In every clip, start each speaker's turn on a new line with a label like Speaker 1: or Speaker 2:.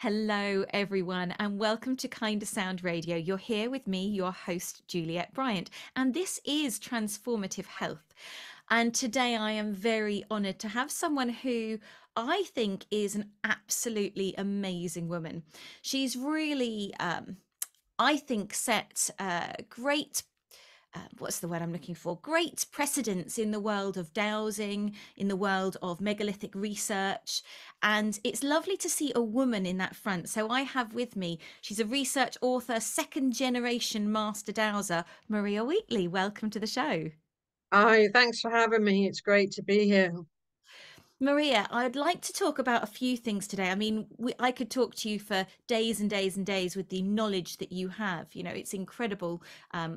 Speaker 1: Hello, everyone, and welcome to Kinda Sound Radio. You're here with me, your host, Juliette Bryant, and this is Transformative Health. And today I am very honoured to have someone who I think is an absolutely amazing woman. She's really, I think, set great what's the word I'm looking for? Great precedents in the world of dowsing, in the world of megalithic research. And it's lovely to see a woman in that front. So I have with me, she's a research author, second generation master dowser, Maria Wheatley. Welcome to the show.
Speaker 2: Hi, thanks for having me. It's great to be here.
Speaker 1: Maria, I'd like to talk about a few things today. I mean, I could talk to you for days and days and days with the knowledge that you have. You know, it's incredible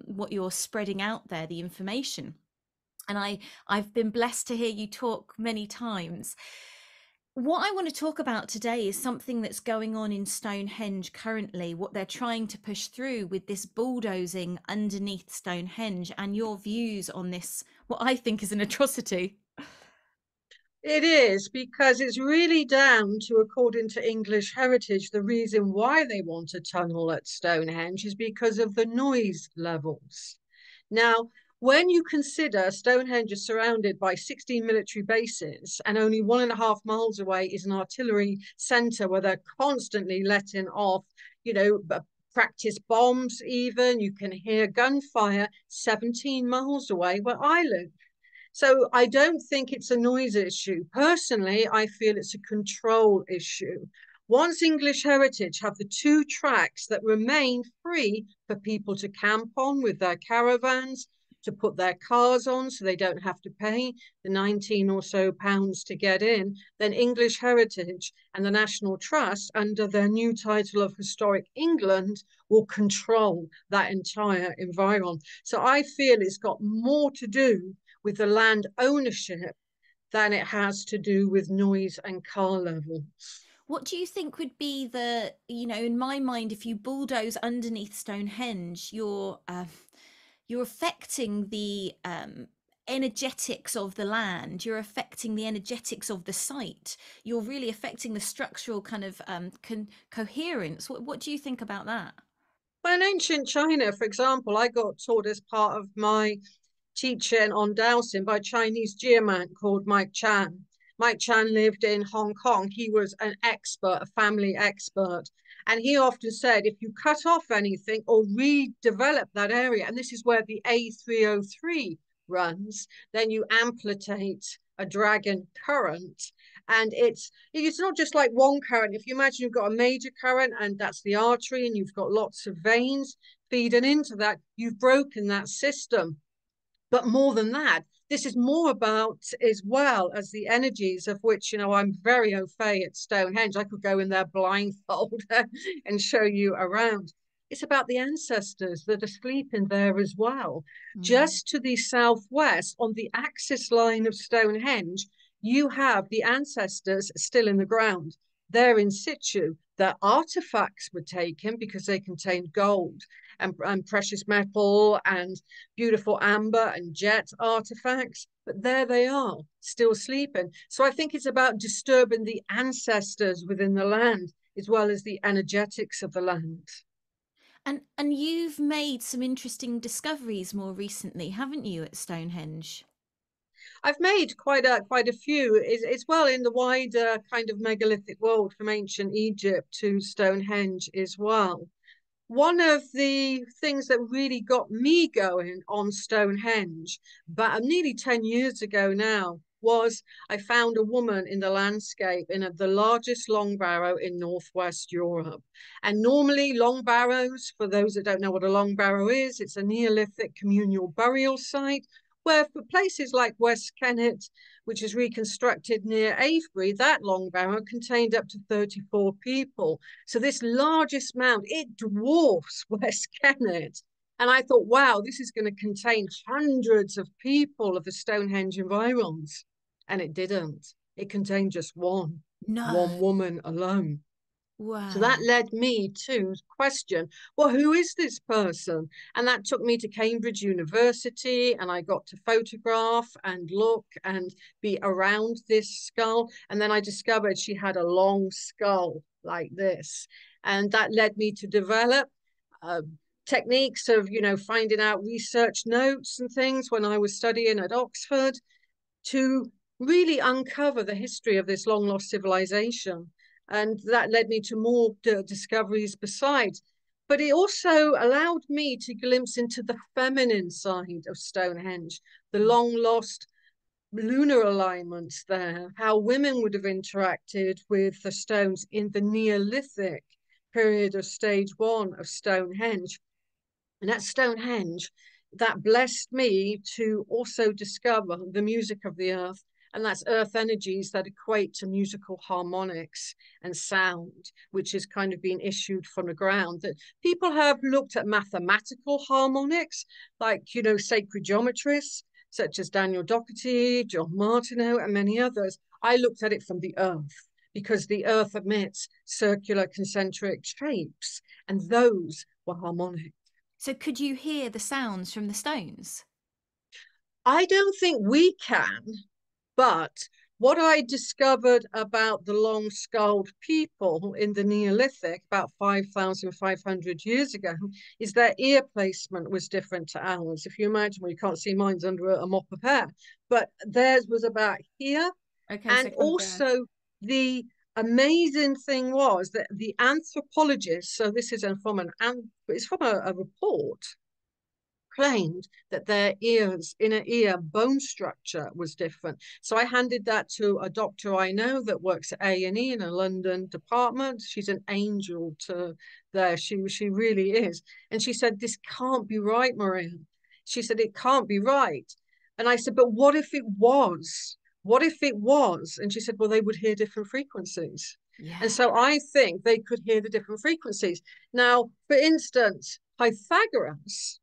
Speaker 1: what you're spreading out there, the information. And I've been blessed to hear you talk many times. What I want to talk about today is something that's going on in Stonehenge currently, what they're trying to push through with this bulldozing underneath Stonehenge, and your views on this, what I think is an atrocity.
Speaker 2: It is because it's really down to, according to English heritage, the reason why they want a tunnel at Stonehenge is because of the noise levels. Now, when you consider Stonehenge is surrounded by 16 military bases and only 1.5 miles away is an artillery centre where they're constantly letting off, practice bombs even. You can hear gunfire 17 miles away where I live. So I don't think it's a noise issue. Personally, I feel it's a control issue. Once English Heritage have the two tracks that remain free for people to camp on with their caravans, to put their cars on so they don't have to pay the 19 or so pounds to get in, then English Heritage and the National Trust, under their new title of Historic England, will control that entire environment. So I feel it's got more to do with the land ownership than it has to do with noise and car levels.
Speaker 1: What do you think would be the, in my mind, if you bulldoze underneath Stonehenge, you're affecting the energetics of the land, you're affecting the energetics of the site, you're really affecting the structural kind of coherence. What do you think about that?
Speaker 2: Well, in ancient China, for example, I got taught as part of my teaching on dowsing by a Chinese geomant called Mike Chan. Mike Chan lived in Hong Kong. He was an expert, a family expert. And he often said, if you cut off anything or redevelop that area, and this is where the A303 runs, then you amplitate a dragon current. And it's not just like one current. If you imagine you've got a major current and that's the artery and you've got lots of veins feeding into that, you've broken that system. But more than that, this is more about, as well as the energies of which, I'm very au fait at Stonehenge. I could go in there blindfold and show you around. It's about the ancestors that are sleeping there as well.
Speaker 1: Mm.
Speaker 2: Just to the southwest, on the axis line of Stonehenge, you have the ancestors still in the ground. They're in situ. Their artifacts were taken because they contained gold and precious metal and beautiful amber and jet artifacts. But there they are, still sleeping. So I think it's about disturbing the ancestors within the land as well as the energetics of the land.
Speaker 1: And you've made some interesting discoveries more recently, haven't you, at Stonehenge?
Speaker 2: I've made quite a few as well in the wider kind of megalithic world from ancient Egypt to Stonehenge as well. One of the things that really got me going on Stonehenge, but nearly 10 years ago now, was I found a woman in the landscape in the largest long barrow in Northwest Europe. And normally, long barrows, for those that don't know what a long barrow is, it's a Neolithic communal burial site where for places like West Kennet, which is reconstructed near Avebury, that long barrow contained up to 34 people. So this largest mound, it dwarfs West Kennet. And I thought, wow, this is going to contain hundreds of people of the Stonehenge environs. And it didn't. It contained just
Speaker 1: No.
Speaker 2: one woman alone. So that
Speaker 1: Wow.
Speaker 2: led me to question, well, who is this person? And that took me to Cambridge University, and I got to photograph and look and be around this skull. And then I discovered she had a long skull like this. And that led me to develop uh, techniques of, finding out research notes and things when I was studying at Oxford to really uncover the history of this long lost civilization. And that led me to more discoveries besides. But it also allowed me to glimpse into the feminine side of Stonehenge, the long lost lunar alignments there, how women would have interacted with the stones in the Neolithic period of stage one of Stonehenge. And at Stonehenge, that blessed me to also discover the music of the earth. And that's earth energies that equate to musical harmonics and sound, which is kind of being issued from the ground. That people have looked at mathematical harmonics, like, sacred geometrists, such as Daniel Doherty, John Martineau, and many others. I looked at it from the earth because the earth emits circular concentric shapes, and those were harmonic.
Speaker 1: So could you hear the sounds from the stones?
Speaker 2: I don't think we can, but what I discovered about the long skulled people in the Neolithic about 5,500 years ago is their ear placement was different to ours. If you imagine, well, you can't see mine's under a mop of hair, but theirs was about here.
Speaker 1: Okay, so
Speaker 2: And
Speaker 1: kind of there.
Speaker 2: also, the amazing thing was that the anthropologists, so this is it's from a report, claimed that their inner ear bone structure was different. So I handed that to a doctor I know that works at A&E in a London department. She's an angel to there. She really is. And she said, this can't be right, Maria. She said, it can't be right. And I said, but what if it was? What if it was? And she said, well, they would hear different frequencies. And
Speaker 1: Yeah.
Speaker 2: so I think they could hear the different frequencies. Now, for instance, Pythagoras,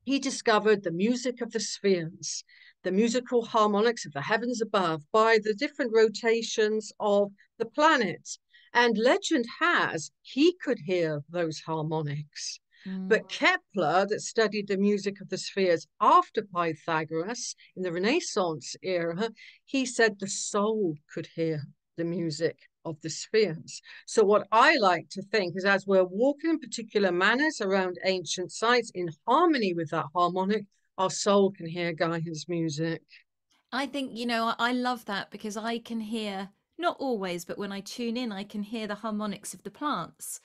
Speaker 2: he discovered the music of the spheres, the musical harmonics of the heavens above by the different rotations of the planets. And legend has he could hear those harmonics.
Speaker 1: Mm.
Speaker 2: But Kepler, that studied the music of the spheres after Pythagoras in the Renaissance era, he said the soul could hear the music of the spheres. So what I like to think is as we're walking in particular manners around ancient sites in harmony with that harmonic, our soul can hear Gaia's music.
Speaker 1: I think, I love that because I can hear, not always, but when I tune in, I can hear the harmonics of the plants.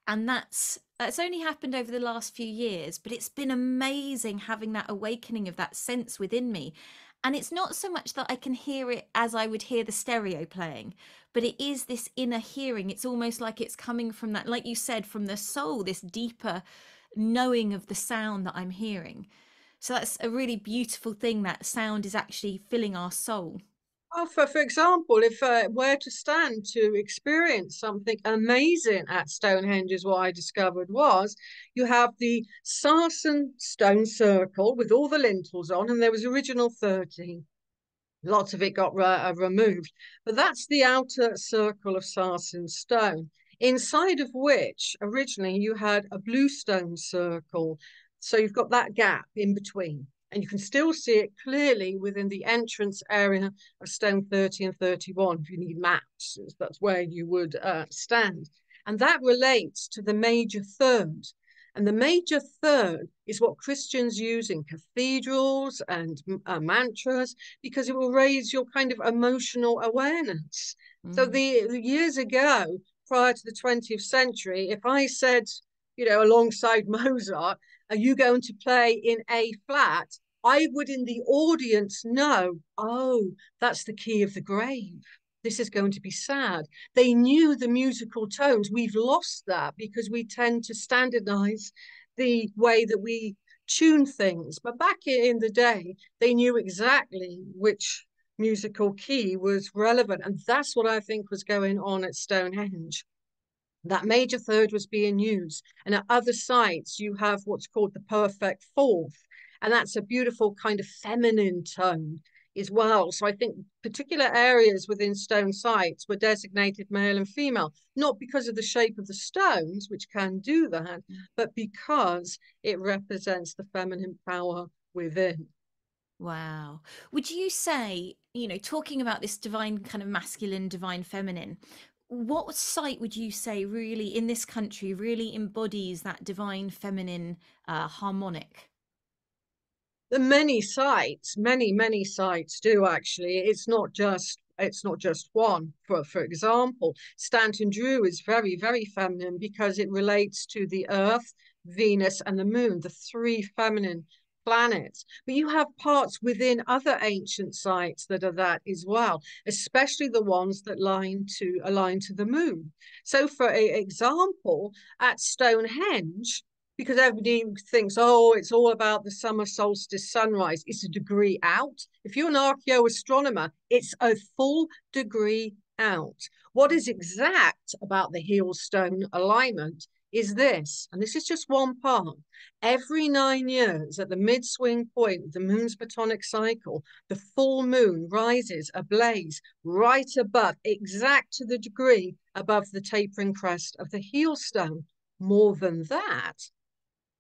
Speaker 1: And that's only happened over the last few years, but it's been amazing having that awakening of that sense within me. And it's not so much that I can hear it as I would hear the stereo playing, but it is this inner hearing. It's almost like it's coming from that, like you said, from the soul, this deeper knowing of the sound that I'm hearing. So that's a really beautiful thing, that sound is actually filling our soul.
Speaker 2: Oh, for example, if where to stand to experience something amazing at Stonehenge is what I discovered was you have the sarsen stone circle with all the lintels on, and there was original 30. Lots of it got removed, but that's the outer circle of sarsen stone, inside of which originally you had a bluestone circle. So you've got that gap in between, and you can still see it clearly within the entrance area of stone 30 and 31. If you need maps, that's where you would stand. And that relates to the major third. And the major third is what Christians use in cathedrals and mantras because it will raise your kind of emotional awareness. So
Speaker 1: Mm.
Speaker 2: the years ago, prior to the 20th century, if I said, alongside Mozart, are you going to play in A flat? I would in the audience know, oh, that's the key of the grave. This is going to be sad. They knew the musical tones. We've lost that because we tend to standardize the way that we tune things. But back in the day, they knew exactly which musical key was relevant. And that's what I think was going on at Stonehenge. That major third was being used. And at other sites, you have what's called the perfect fourth. And that's a beautiful kind of feminine tone as well. So I think particular areas within stone sites were designated male and female, not because of the shape of the stones, which can do that, but because it represents the feminine power within.
Speaker 1: Wow. Would you say, talking about this divine kind of masculine, divine feminine, What site would you say really in this country really embodies that divine feminine harmonic?
Speaker 2: The many sites, many sites do actually. It's not just one. For example, Stanton Drew is very feminine because it relates to the Earth, Venus, and the Moon, the three feminine planets. But you have parts within other ancient sites that are that as well, especially the ones that align to the Moon. So, for example, at Stonehenge, because everybody thinks, oh, it's all about the summer solstice sunrise. It's a degree out. If you're an archaeoastronomer, it's a full degree out. What is exact about the heel stone alignment is this, and this is just one part. Every 9 years, at the mid swing point of the moon's metonic cycle, the full moon rises ablaze right above, exact to the degree above the tapering crest of the heel stone. More than that,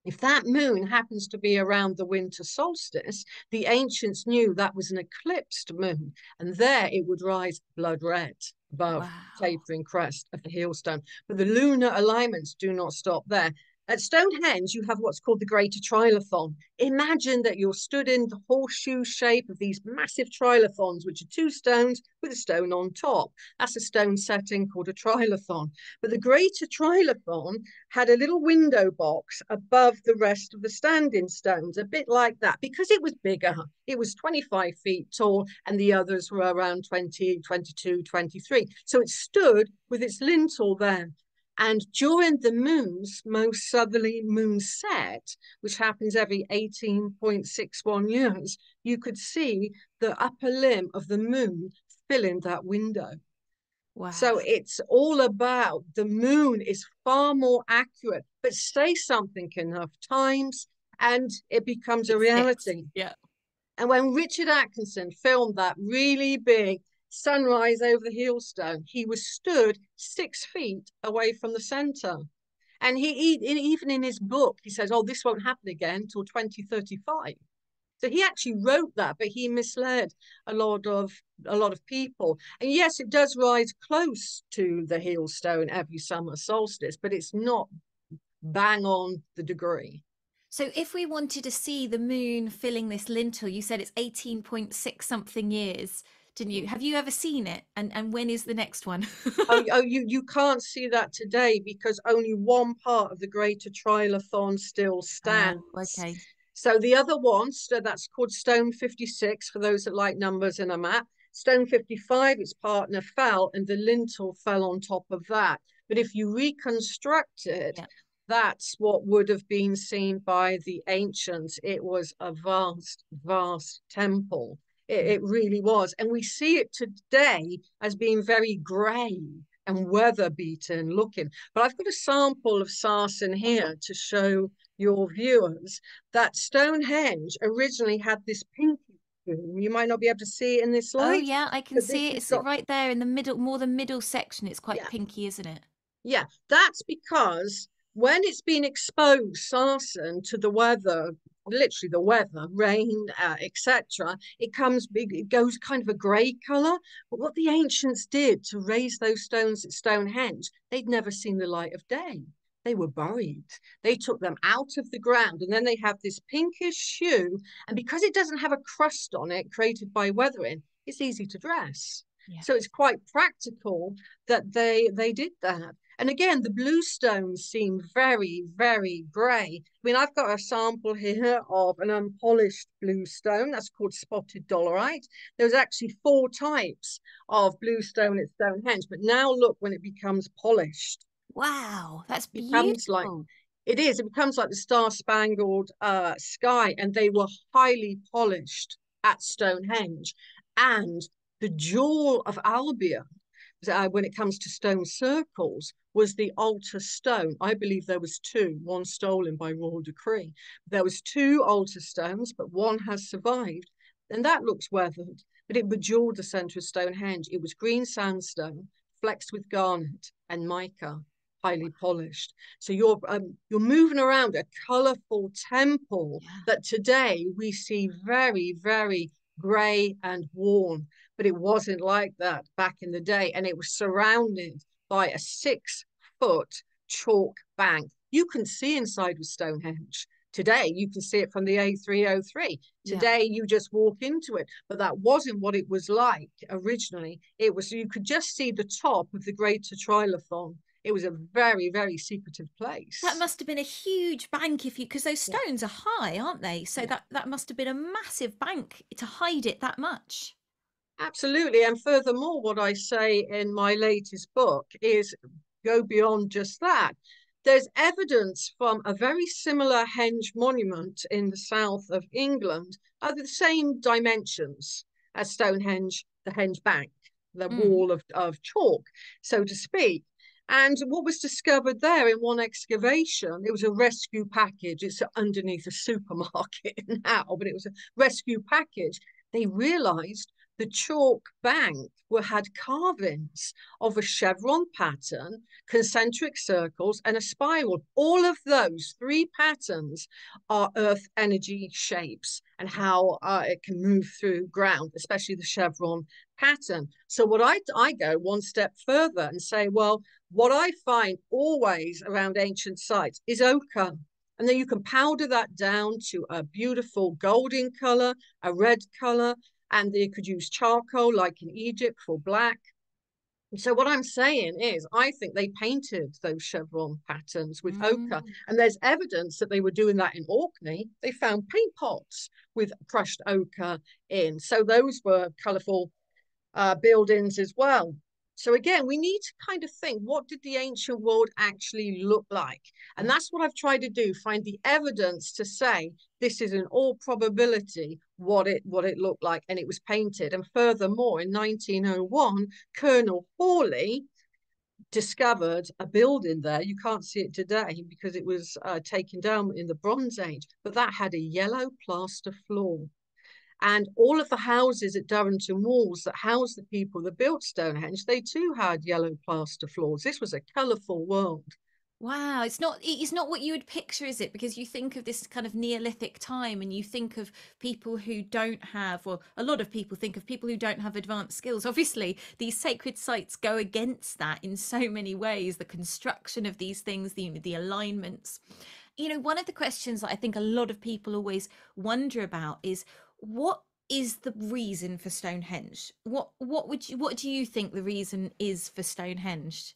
Speaker 2: if that moon happens to be around the winter solstice, the ancients knew that was an eclipsed moon, and there it would rise blood red above the
Speaker 1: Wow.
Speaker 2: tapering crest of the Heelstone. But the lunar alignments do not stop there. At Stonehenge, you have what's called the Greater Trilithon. Imagine that you're stood in the horseshoe shape of these massive trilithons, which are two stones with a stone on top. That's a stone setting called a trilithon. But the Greater Trilithon had a little window box above the rest of the standing stones, a bit like that, because it was bigger. It was 25 feet tall, and the others were around 20, 22, 23. So it stood with its lintel there. And during the moon's most southerly moon set, which happens every 18.61 years, you could see the upper limb of the moon filling that window.
Speaker 1: Wow.
Speaker 2: So it's all about the moon is far more accurate, but say something enough times and it becomes a
Speaker 1: It sticks.
Speaker 2: reality.
Speaker 1: Yeah.
Speaker 2: And when Richard Atkinson filmed that really big sunrise over the Heelstone, he was stood 6 feet away from the center. And even in his book, he says, oh, this won't happen again until 2035. So he actually wrote that, but he misled a lot of people. And yes, it does rise close to the Heelstone every summer solstice, but it's not bang on the degree.
Speaker 1: So if we wanted to see the moon filling this lintel, you said it's 18.6 something years, didn't you? Have you ever seen it? And when is the next one?
Speaker 2: You can't see that today because only one part of the Greater Trilithon still
Speaker 1: Oh,
Speaker 2: stands.
Speaker 1: okay.
Speaker 2: So the other one, so that's called Stone 56 for those that like numbers in a map. Stone 55, its partner fell and the lintel fell on top of that. But if you reconstruct it,
Speaker 1: Yeah.
Speaker 2: that's what would have been seen by the ancients. It was a vast temple. It really was. And we see it today as being very grey and weather beaten looking. But I've got a sample of sarsen here to show your viewers that Stonehenge originally had this pinky hue. You might not be able to see it in this
Speaker 1: Oh,
Speaker 2: light,
Speaker 1: yeah, I can
Speaker 2: but this
Speaker 1: see it.
Speaker 2: has
Speaker 1: It's
Speaker 2: got,
Speaker 1: right there in the middle, more the middle section. It's quite
Speaker 2: yeah,
Speaker 1: pinky, isn't it?
Speaker 2: yeah, that's because when it's been exposed, sarsen, to the weather, literally the weather, rain, etc., it goes kind of a grey colour. But what the ancients did to raise those stones at Stonehenge, they'd never seen the light of day. They were buried. They took them out of the ground, and then they have this pinkish hue. And because it doesn't have a crust on it created by weathering, it's easy to dress.
Speaker 1: Yeah.
Speaker 2: So it's quite practical that they did that. And again, the bluestones seem very grey. I mean, I've got a sample here of an unpolished bluestone. That's called spotted dolerite. There's actually 4 types of bluestone at Stonehenge, but now look when it becomes polished.
Speaker 1: Wow, that's
Speaker 2: It becomes like
Speaker 1: beautiful.
Speaker 2: it becomes like the star-spangled sky, and they were highly polished at Stonehenge. And the jewel of Albion, when it comes to stone circles, was the altar stone. I believe there was two, one stolen by royal decree. There was two altar stones, but one has survived, and that looks weathered. But it bejeweled the centre of Stonehenge. It was green sandstone, flexed with garnet and mica, highly polished. So you're moving around a colourful temple
Speaker 1: Yeah.
Speaker 2: that today we see very grey and worn, but it wasn't like that back in the day, and it was surrounded by a 6-foot chalk bank. You can see inside of Stonehenge. Today, you can see it from the A303.
Speaker 1: Yeah.
Speaker 2: Today, you just walk into it, but that wasn't what it was like originally. It was, you could just see the top of the Greater Trilithon. It was a very, very secretive
Speaker 1: That
Speaker 2: place.
Speaker 1: must have been a huge bank if you, because those
Speaker 2: Yeah,
Speaker 1: stones are high, aren't they? So
Speaker 2: yeah.
Speaker 1: that must have been a massive bank to hide it that much.
Speaker 2: Absolutely. And furthermore, what I say in my latest book is go beyond just that. There's evidence from a very similar henge monument in the south of England of the same dimensions as Stonehenge, the Henge Bank, the
Speaker 1: Mm.
Speaker 2: wall of chalk, so to speak. And what was discovered there in one excavation, it was a rescue package. It's underneath a supermarket now, but it was a rescue package. They realized the chalk bank had carvings of a chevron pattern, concentric circles, and a spiral. All of those three patterns are earth energy shapes and how it can move through ground, especially the chevron pattern. So what I go one step further and say, well, what I find always around ancient sites is ochre. And then you can powder that down to a beautiful golden color, a red color, and they could use charcoal like in Egypt for black. So what I'm saying is, I think they painted those chevron patterns with ochre,
Speaker 1: Mm.
Speaker 2: and there's evidence that they were doing that in Orkney. They found paint pots with crushed ochre in, so those were colourful buildings as well. So again, we need to kind of think, what did the ancient world actually look like? And
Speaker 1: Yeah.
Speaker 2: that's what I've tried to do, find the evidence to say this is in all probability what it looked like, and it was painted. And furthermore, in 1901, Colonel Hawley discovered a building there. You can't see it today because it was taken down in the Bronze Age, but that had a yellow plaster floor. And all of the houses at Durrington Walls that housed the people that built Stonehenge, they too had yellow plaster floors. This was a colourful world.
Speaker 1: Wow, it's not what you would picture, is it? Because you think of this kind of Neolithic time and you think of people who don't have, or a lot of people think of people who don't have advanced skills. Obviously, these sacred sites go against that in so many ways. The construction of these things, the alignments. One of the questions that I think a lot of people always wonder about is what is the reason for Stonehenge? What do you think the reason is for Stonehenge?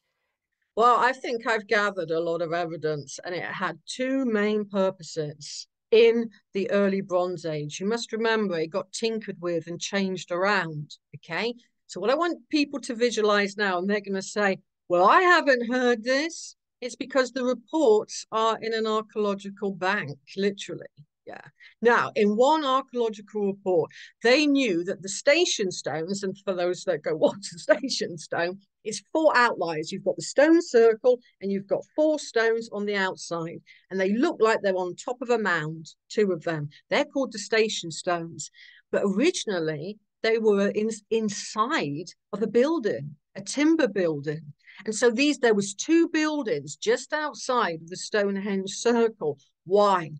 Speaker 2: Well, I think I've gathered a lot of evidence, and it had two main purposes in the early Bronze Age. You must remember it got tinkered with and changed around. Okay. So, what I want people to visualize now, and they're going to say, well, I haven't heard this. It's because the reports are in an archaeological bank, literally. Yeah. Now, in one archaeological report, they knew that the station stones, and for those that go, what's a station stone? It's four outliers. You've got the stone circle and you've got four stones on the outside, and they look like they're on top of a mound, two of them. They're called the station stones. But originally, they were inside of a building, a timber building. And so there was two buildings just outside of the Stonehenge circle. Why?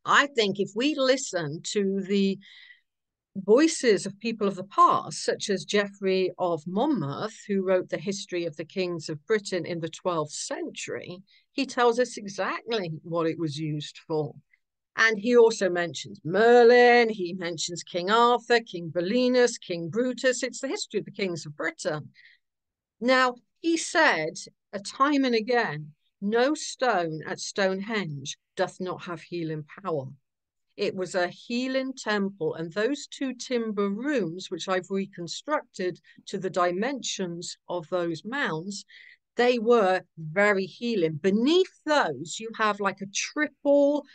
Speaker 2: I think if we listen to the voices of people of the past, such as Geoffrey of Monmouth, who wrote the history of the kings of Britain in the 12th century, he tells us exactly what it was used for. And he also mentions Merlin, he mentions King Arthur, King Belinus, King Brutus. It's the history of the kings of Britain. Now, he said, a time and again, no stone at Stonehenge doth not have healing power. It was a healing temple, and those two timber rooms, which I've reconstructed to the dimensions of those mounds, they were very healing. Beneath those, you have like a triple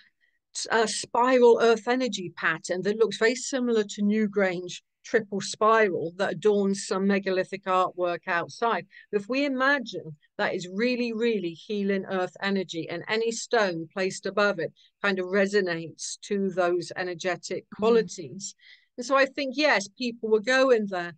Speaker 2: spiral earth energy pattern that looks very similar to Newgrange triple spiral that adorns some megalithic artwork outside. If we imagine that is really, really healing earth energy, and any stone placed above it kind of resonates to those energetic
Speaker 1: Mm.
Speaker 2: qualities. And so I think, yes, people were going there.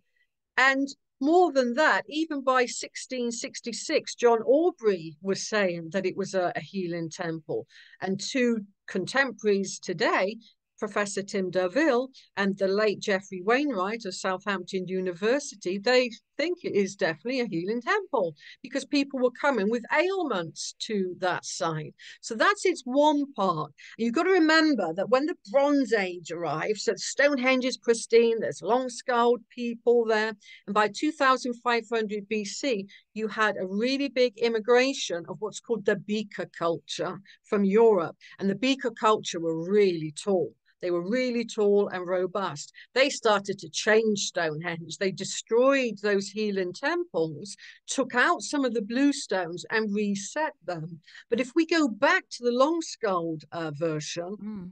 Speaker 2: And more than that, even by 1666, John Aubrey was saying that it was a healing temple. And two contemporaries today, Professor Tim Derville and the late Geoffrey Wainwright of Southampton University, they think it is definitely a healing temple because people were coming with ailments to that site. So that's its one part. And you've got to remember that when the Bronze Age arrived, so Stonehenge is pristine, there's long-skulled people there. And by 2500 BC, you had a really big immigration of what's called the beaker culture from Europe. And the beaker culture were really tall. They were really tall and robust. They started to change Stonehenge. They destroyed those healing temples, took out some of the blue stones and reset them. But if we go back to the long skulled version,
Speaker 1: Mm.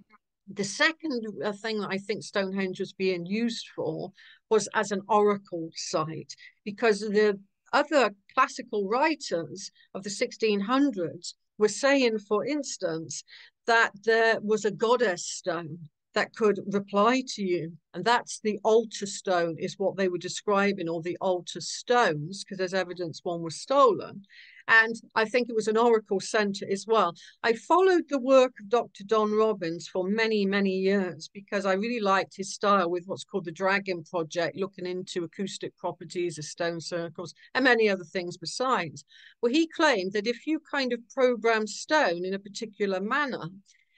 Speaker 2: the second thing that I think Stonehenge was being used for was as an oracle site, because the other classical writers of the 1600s were saying, for instance, that there was a goddess stone that could reply to you. And that's the altar stone, is what they were describing, or the altar stones, because there's evidence one was stolen. And I think it was an oracle center as well. I followed the work of Dr. Don Robbins for many, many years because I really liked his style with what's called the Dragon Project, looking into acoustic properties of stone circles and many other things besides. Well, he claimed that if you kind of program stone in a particular manner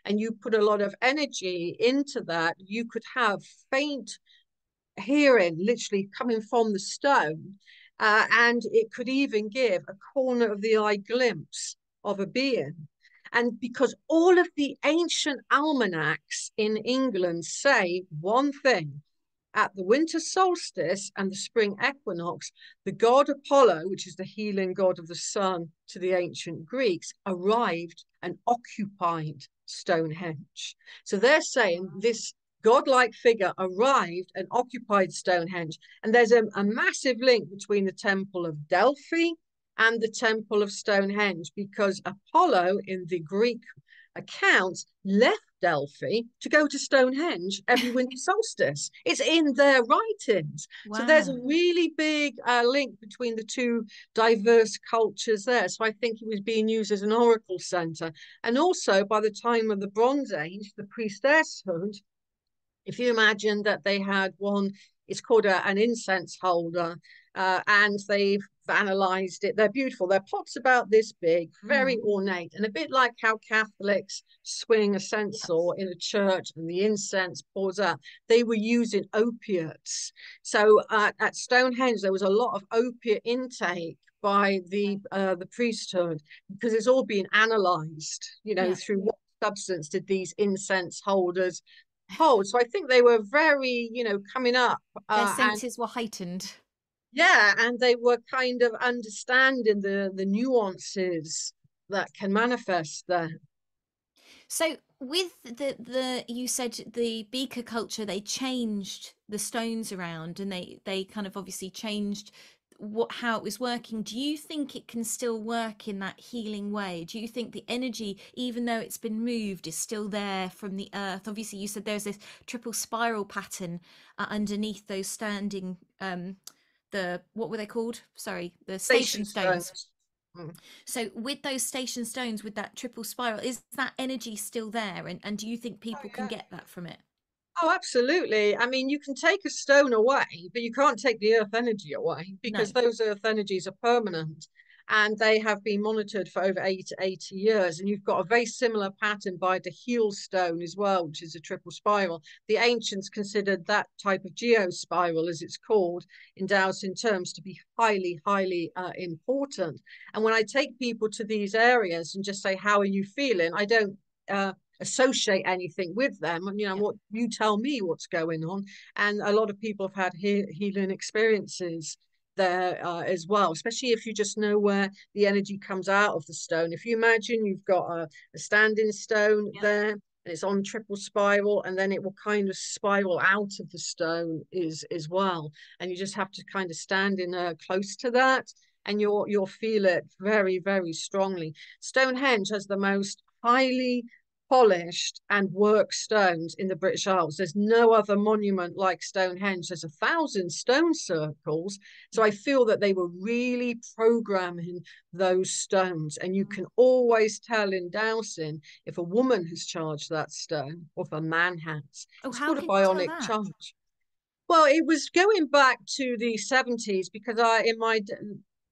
Speaker 2: and you put a lot of energy into that, you could have faint hearing literally coming from the stone. And it could even give a corner of the eye glimpse of a being. And because all of the ancient almanacs in England say one thing, at the winter solstice and the spring equinox, the god Apollo, which is the healing god of the sun to the ancient Greeks, arrived and occupied Stonehenge. So they're saying this godlike figure arrived and occupied Stonehenge. And there's a massive link between the Temple of Delphi and the Temple of Stonehenge, because Apollo in the Greek accounts left Delphi to go to Stonehenge every winter solstice. It's in their writings. So there's a
Speaker 1: Wow.
Speaker 2: really big link between the two diverse cultures there. So I think it was being used as an oracle center. And also by the time of the Bronze Age, the priestesshood, if you imagine that they had one, it's called an incense holder, and they've analysed it. They're beautiful. They're pots about this big, very
Speaker 1: Mm.
Speaker 2: ornate, and a bit like how Catholics swing a censer
Speaker 1: Yes.
Speaker 2: in a church and the incense pours out. They were using opiates. So at Stonehenge, there was a lot of opiate intake by the priesthood, because it's all being analysed,
Speaker 1: Yeah.
Speaker 2: through what substance did these incense holders hold. So I think they were very, coming up,
Speaker 1: Their
Speaker 2: and
Speaker 1: senses were heightened.
Speaker 2: yeah, and they were kind of understanding the nuances that can manifest there.
Speaker 1: So with the you said the beaker culture, they changed the stones around and they kind of obviously changed how it was working. Do you think it can still work in that healing way? Do you think the energy, even though it's been moved, is still there from the earth? Obviously you said there's this triple spiral pattern underneath those standing the what were they called? Sorry, the
Speaker 2: Station
Speaker 1: station stones.
Speaker 2: stones. Mm.
Speaker 1: So with those station stones, with that triple spiral, is that energy still there? And do you think
Speaker 2: Oh,
Speaker 1: people can
Speaker 2: yeah.
Speaker 1: get that from it?
Speaker 2: Oh, absolutely. I mean, you can take a stone away, but you can't take the earth energy away, because
Speaker 1: No.
Speaker 2: those earth energies are permanent and they have been monitored for over 80 years. And you've got a very similar pattern by the heel stone as well, which is a triple spiral. The ancients considered that type of geospiral, as it's called in Taoist terms, to be highly, highly important. And when I take people to these areas and just say, how are you feeling? I don't associate anything with them.
Speaker 1: Yeah.
Speaker 2: What you tell me what's going on. And a lot of people have had healing experiences there as well, especially if you just know where the energy comes out of the stone. If you imagine you've got a standing stone
Speaker 1: Yeah.
Speaker 2: there and it's on triple spiral, and then it will kind of spiral out of the stone is as well. And you just have to kind of stand in close to that, and you'll feel it very, very strongly. Stonehenge has the most highly polished and worked stones in the British Isles. There's no other monument like Stonehenge. There's 1,000 stone circles. So I feel that they were really programming those stones. And you can always tell in dowsing if a woman has charged that stone or if a man has.
Speaker 1: Oh,
Speaker 2: It's
Speaker 1: how
Speaker 2: called a
Speaker 1: can you tell
Speaker 2: bionic
Speaker 1: that?
Speaker 2: charge. Well, it was going back to the 70s because in my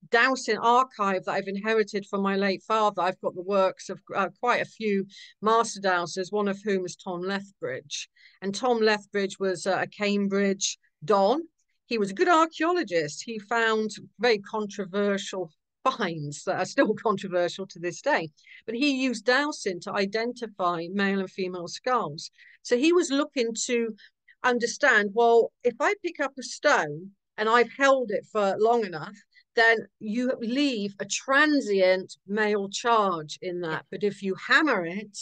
Speaker 2: dowsing archive that I've inherited from my late father, I've got the works of quite a few master dowsers, one of whom is Tom Lethbridge. And Tom Lethbridge was a Cambridge Don. He was a good archaeologist. He found very controversial finds that are still controversial to this day. But he used dowsing to identify male and female skulls. So he was looking to understand, well, if I pick up a stone and I've held it for long enough, then you leave a transient male charge in
Speaker 1: Yeah.
Speaker 2: that. But if you hammer it,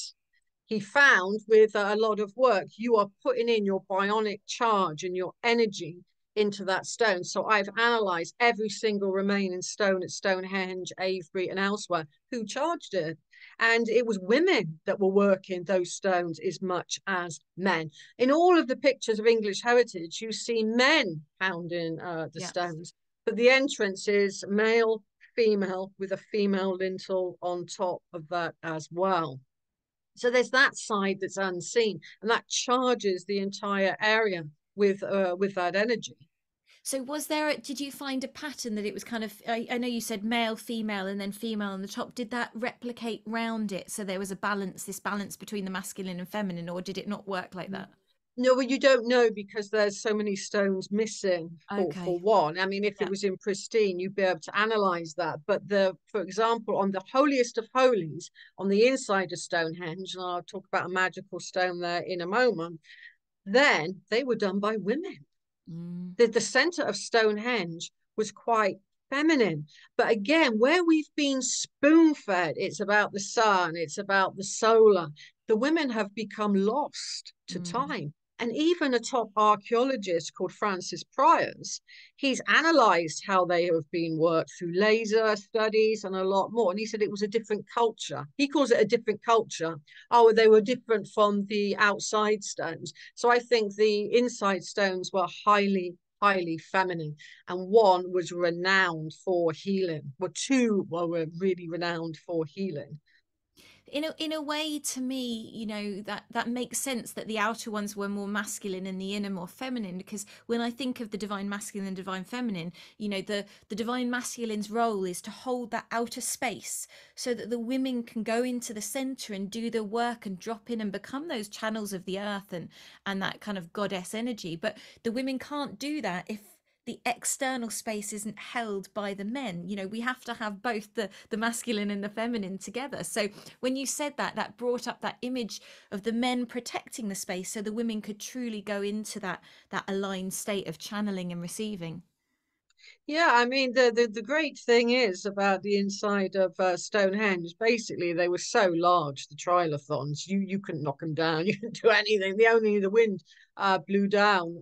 Speaker 2: he found with a lot of work, you are putting in your bionic charge and your energy into that stone. So I've analysed every single remaining stone at Stonehenge, Avebury, and elsewhere who charged it. And it was women that were working those stones as much as men. In all of the pictures of English heritage, you see men pounding the
Speaker 1: Yeah.
Speaker 2: stones, but the entrance is male, female, with a female lintel on top of that as well. So there's that side that's unseen, and that charges the entire area with that energy.
Speaker 1: So did you find a pattern that it was kind of, I know you said male, female, and then female on the top. Did that replicate round it? So there was a balance, this balance between the masculine and feminine, or did it not work like that?
Speaker 2: No, well, you don't know because there's so many stones missing for
Speaker 1: Okay.
Speaker 2: one. I mean, if it
Speaker 1: Yeah.
Speaker 2: was in pristine, you'd be able to analyze that. But for example, on the holiest of holies, on the inside of Stonehenge, and I'll talk about a magical stone there in a moment, then they were done by women.
Speaker 1: Mm,
Speaker 2: The center of Stonehenge was quite feminine. But again, where we've been spoon fed, it's about the sun, it's about the solar. The women have become lost to
Speaker 1: mm.
Speaker 2: time. And even a top archaeologist called Francis Priors, he's analyzed how they have been worked through laser studies and a lot more. And he said it was a different culture. He calls it a different culture. Oh, they were different from the outside stones. So I think the inside stones were highly feminine, and one was renowned for healing. Well, two were really renowned for healing.
Speaker 1: In a way, to me, that makes sense that the outer ones were more masculine and the inner more feminine, because when I think of the divine masculine and divine feminine, the divine masculine's role is to hold that outer space so that the women can go into the center and do the work and drop in and become those channels of the earth and that kind of goddess energy. But the women can't do that if the external space isn't held by the men. We have to have both the masculine and the feminine together. So when you said that, that brought up that image of the men protecting the space so the women could truly go into that aligned state of channeling and receiving.
Speaker 2: Yeah, I mean the great thing is about the inside of Stonehenge. Basically, they were so large, the trilithons. You couldn't knock them down. You couldn't do anything. The wind blew down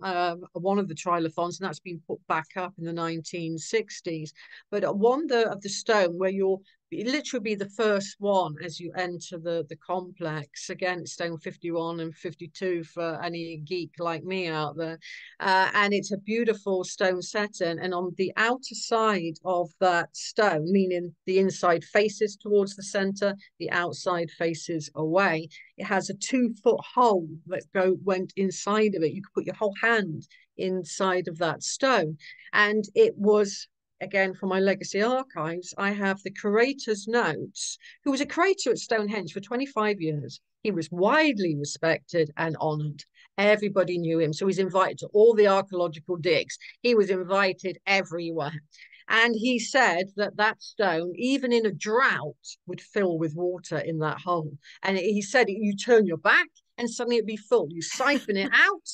Speaker 2: one of the trilithons, and that's been put back up in the 1960s. But at one of the stone where you're it literally be the first one as you enter the complex. Again, it's stone 51 and 52 for any geek like me out there. And it's a beautiful stone setting. And on the outer side of that stone, meaning the inside faces towards the center, the outside faces away, it has a 2 foot hole that went inside of it. You could put your whole hand inside of that stone. And it was, again, from my legacy archives, I have the curator's notes, who was a curator at Stonehenge for 25 years. He was widely respected and honoured. Everybody knew him. So he's invited to all the archaeological digs. He was invited everywhere. And he said that that stone, even in a drought, would fill with water in that hole. And he said you turn your back and suddenly it'd be full. You siphon it out.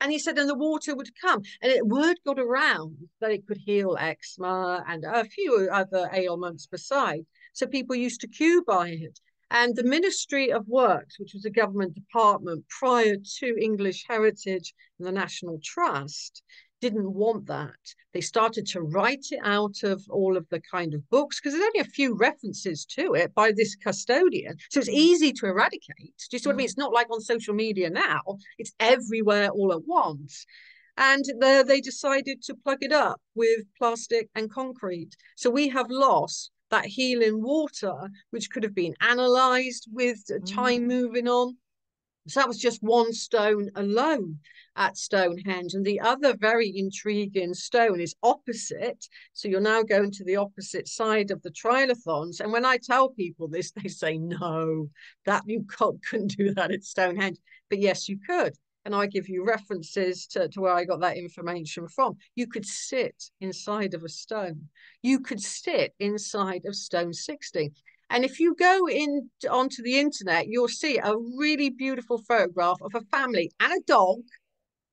Speaker 2: And he said, and the water would come. And word got around that it could heal eczema and a few other ailments beside. So people used to queue by it. And the Ministry of Works, which was a government department prior to English Heritage and the National Trust, didn't want that. They started to write it out of all of the kind of books because there's only a few references to it by this custodian. So it's
Speaker 1: Mm,
Speaker 2: easy to eradicate. Do you see what I mean?
Speaker 1: mm.
Speaker 2: It's not like on social media now, it's everywhere all at once. And they decided to plug it up with plastic and concrete. So we have lost that healing water, which could have been analysed with time
Speaker 1: Mm.
Speaker 2: moving on. So that was just one stone alone at Stonehenge. And the other very intriguing stone is opposite. So you're now going to the opposite side of the trilithons. And when I tell people this, they say, no, that you couldn't do that at Stonehenge. But yes, you could. And I give you references to where I got that information from. You could sit inside of a stone. You could sit inside of stone 60. And if you go in onto the internet, you'll see a really beautiful photograph of a family and a dog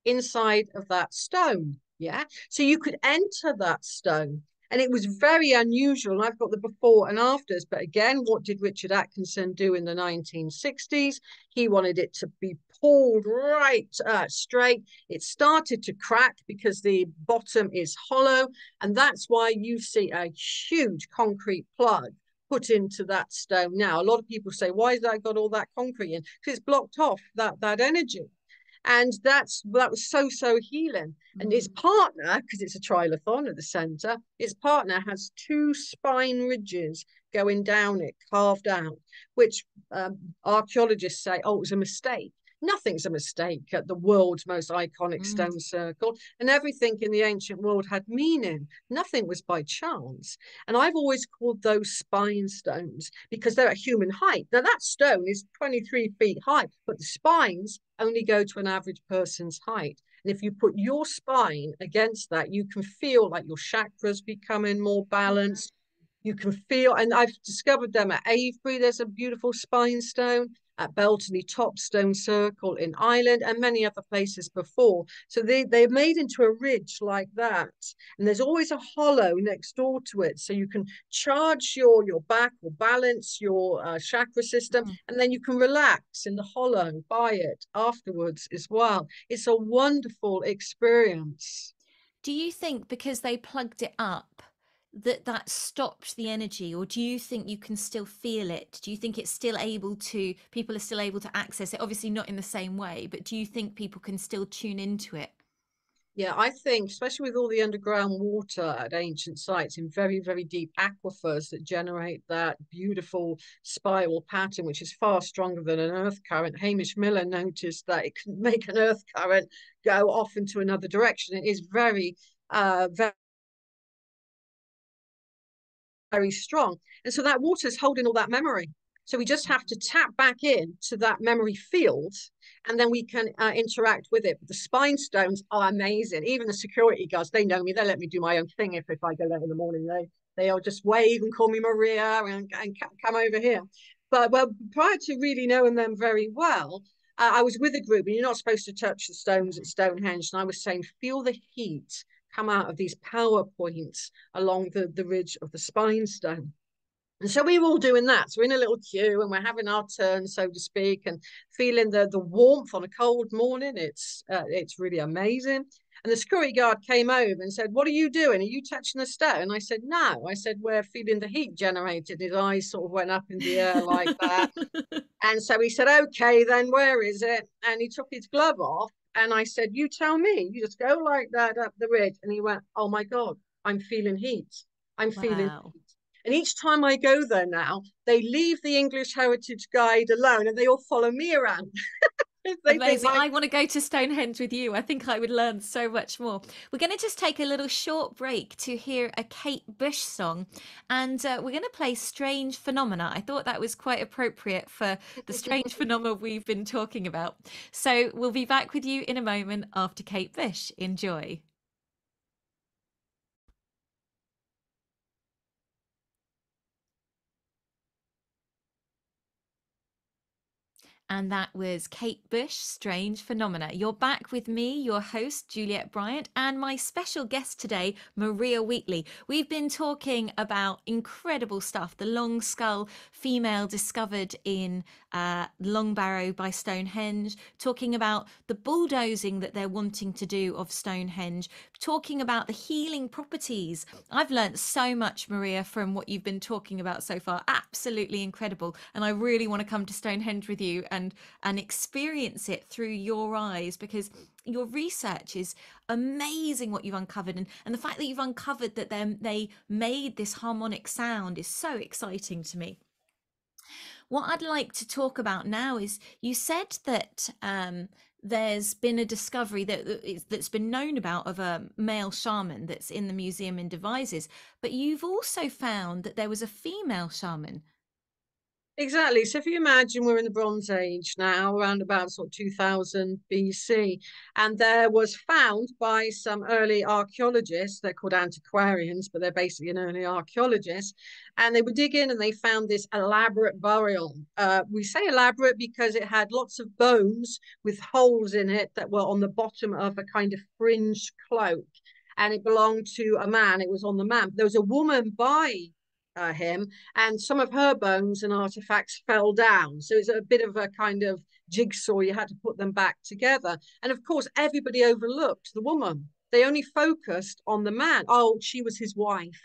Speaker 2: inside of that stone. Yeah. So you could enter that stone. And it was very unusual. I've got the before and afters. But again, what did Richard Atkinson do in the 1960s? He wanted it to be pulled right straight. It started to crack because the bottom is hollow. And that's why you see a huge concrete plug put into that stone now. A lot of people say, why has that got all that concrete in? Because it's blocked off that energy. And that was so healing. And its
Speaker 1: Mm.
Speaker 2: partner, because it's a trilithon at the center, its partner has two spine ridges going down it, carved out, which archaeologists say, oh, it was a mistake. Nothing's a mistake at the world's most iconic
Speaker 1: Mm.
Speaker 2: stone circle, and everything in the ancient world had meaning. Nothing was by chance. And I've always called those spine stones because they're at human height. Now, that stone is 23 feet high, but the spines only go to an average person's height. And if you put your spine against that, you can feel like your chakras becoming more balanced. You can feel, and I've discovered them at Avebury. There's a beautiful spine stone at Beltony Top Stone Circle in Ireland and many other places before. So they're made into a ridge like that. And there's always a hollow next door to it. So you can charge your back or balance your chakra system,
Speaker 1: Mm.
Speaker 2: and then you can relax in the hollow by it afterwards as well. It's a wonderful experience.
Speaker 1: Do you think because they plugged it up that that stopped the energy, or do you think you can still feel it? Do you think it's still able to, people are still able to access it? Obviously not in the same way, but do you think people can still tune into it?
Speaker 2: Yeah, I think, especially with all the underground water at ancient sites in very deep aquifers that generate that beautiful spiral pattern, which is far stronger than an earth current. Hamish Miller noticed that it can make an earth current go off into another direction. It is very strong. And so that water is holding all that memory. So we just have to tap back in to that memory field, and then we can interact with it. But the spine stones are amazing. Even the security guards, they know me. They let me do my own thing if I go there in the morning. They'll just wave and call me Maria and come over here. But well, prior to really knowing them very well, I was with a group, and you're not supposed to touch the stones at Stonehenge. And I was saying, feel the heat come out of these power points along the ridge of the spine stone. And so we were all doing that. So we're in a little queue and we're having our turn, so to speak, and feeling the warmth on a cold morning. It's really amazing. And the security guard came over and said, "What are you doing? Are you touching the stone?" And I said, "No." I said, "We're feeling the heat generated." His eyes sort of went up in the air like that. And so he said, "Okay, then where is it?" And he took his glove off. And I said, "You tell me." You just go like that up the ridge. And he went, "Oh my God, I'm feeling heat. I'm feeling
Speaker 1: Wow.
Speaker 2: heat." And each time I go there now, they leave the English Heritage Guide alone and they all follow me around. They think,
Speaker 1: Amazing.
Speaker 2: like,
Speaker 1: I want to go to Stonehenge with you. I think I would learn so much more. We're going to just take a little short break to hear a Kate Bush song, and we're going to play Strange Phenomena. I thought that was quite appropriate for the strange phenomena we've been talking about. So we'll be back with you in a moment after Kate Bush. Enjoy. And that was Kate Bush, Strange Phenomena. You're back with me, your host, Juliette Bryant, and my special guest today, Maria Wheatley. We've been talking about incredible stuff. The long skull female discovered in Long Barrow by Stonehenge, talking about the bulldozing that they're wanting to do of Stonehenge, talking about the healing properties. I've learnt so much, Maria, from what you've been talking about so far. Absolutely incredible. And I really want to come to Stonehenge with you and experience it through your eyes, because your research is amazing what you've uncovered, and the fact that you've uncovered that they made this harmonic sound is so exciting to me. What I'd like to talk about now is you said that there's been a discovery that's been known about of a male shaman that's in the museum in Devizes, but you've also found that there was a female shaman.
Speaker 2: Exactly. So if you imagine we're in the Bronze Age now, around about sort of 2000 BC, and there was found by some early archaeologists, they're called antiquarians, but they're basically an early archaeologist, and they would dig in and they found this elaborate burial. We say elaborate because it had lots of bones with holes in it that were on the bottom of a kind of fringed cloak, and it belonged to a man. It was on the man. There was a woman by him, and some of her bones and artifacts fell down. So it's a bit of a kind of jigsaw. You had to put them back together. And of course, everybody overlooked the woman. They only focused on the man. Oh, she was his wife.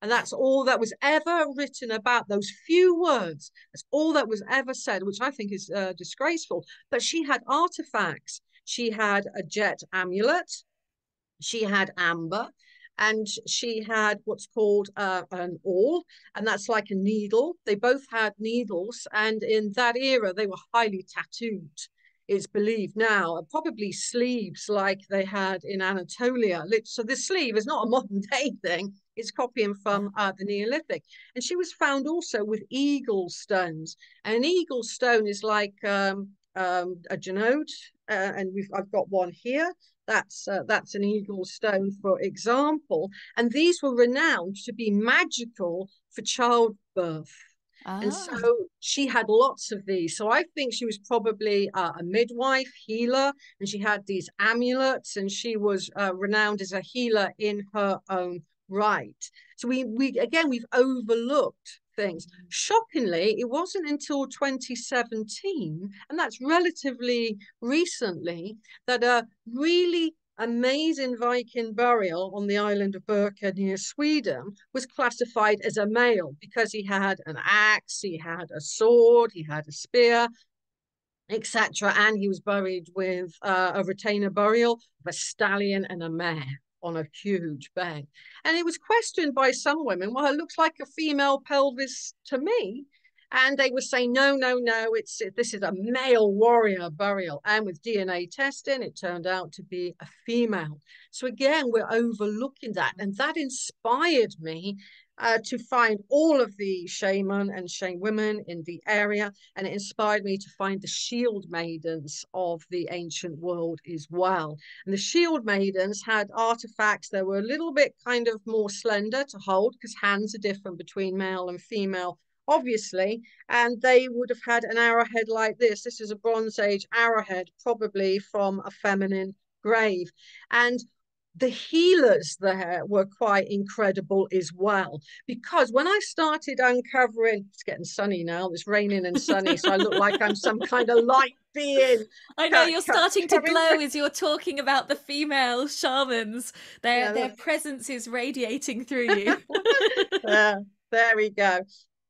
Speaker 2: And that's all that was ever written about those few words. That's all that was ever said, which I think is disgraceful. But she had artifacts. She had a jet amulet. She had amber, and she had what's called an awl, and that's like a needle. They both had needles, and in that era, they were highly tattooed. It's believed now, probably sleeves like they had in Anatolia. So the sleeve is not a modern day thing. It's copying from the Neolithic. And she was found also with eagle stones. And an eagle stone is like a genode, and I've got one here. That's an eagle stone, for example. And these were renowned to be magical for childbirth. And so
Speaker 1: Ah,
Speaker 2: she had lots of these. So I think she was probably a midwife, healer, and she had these amulets, and she was renowned as a healer in her own right. So we again, we've overlooked things. Shockingly, it wasn't until 2017, and that's relatively recently, that a really amazing Viking burial on the island of Birka near Sweden was classified as a male because he had an axe, he had a sword, he had a spear, etc. And he was buried with a retainer burial of a stallion and a mare on a huge bed. And it was questioned by some women, well, it looks like a female pelvis to me. And they were saying, no, no, no, this is a male warrior burial. And with DNA testing, it turned out to be a female. So again, we're overlooking that. And that inspired me to find all of the shaman and shaman women in the area, and it inspired me to find the shield maidens of the ancient world as well. And the shield maidens had artifacts that were a little bit kind of more slender to hold because hands are different between male and female, obviously, and they would have had an arrowhead like this. This is a Bronze Age arrowhead, probably from a feminine grave. And the healers there were quite incredible as well. Because when I started uncovering, it's getting sunny now, it's raining and sunny, so I look like I'm some kind of light being
Speaker 1: I know you're starting to
Speaker 2: coming.
Speaker 1: glow as you're talking about the female shamans. Their
Speaker 2: Yeah,
Speaker 1: presence is radiating through you.
Speaker 2: there we go.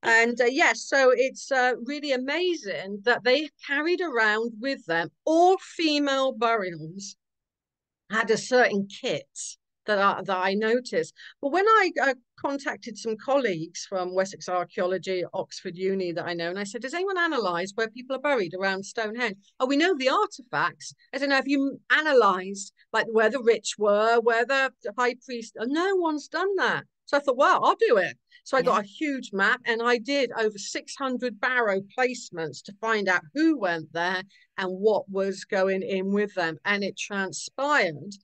Speaker 2: And yes, so it's really amazing that they carried around with them all female burials had a certain kit that I noticed. But when I contacted some colleagues from Wessex Archaeology, Oxford Uni that I know, and I said, "Does anyone analyse where people are buried around Stonehenge?" Oh, we know the artifacts. I don't know. Have you analysed like where the rich were, where the high priest? Oh, no one's done that. So I thought, well, I'll do it. So I
Speaker 1: Yeah.
Speaker 2: got a huge map, and I did over 600 barrow placements to find out who went there and what was going in with them. And it transpired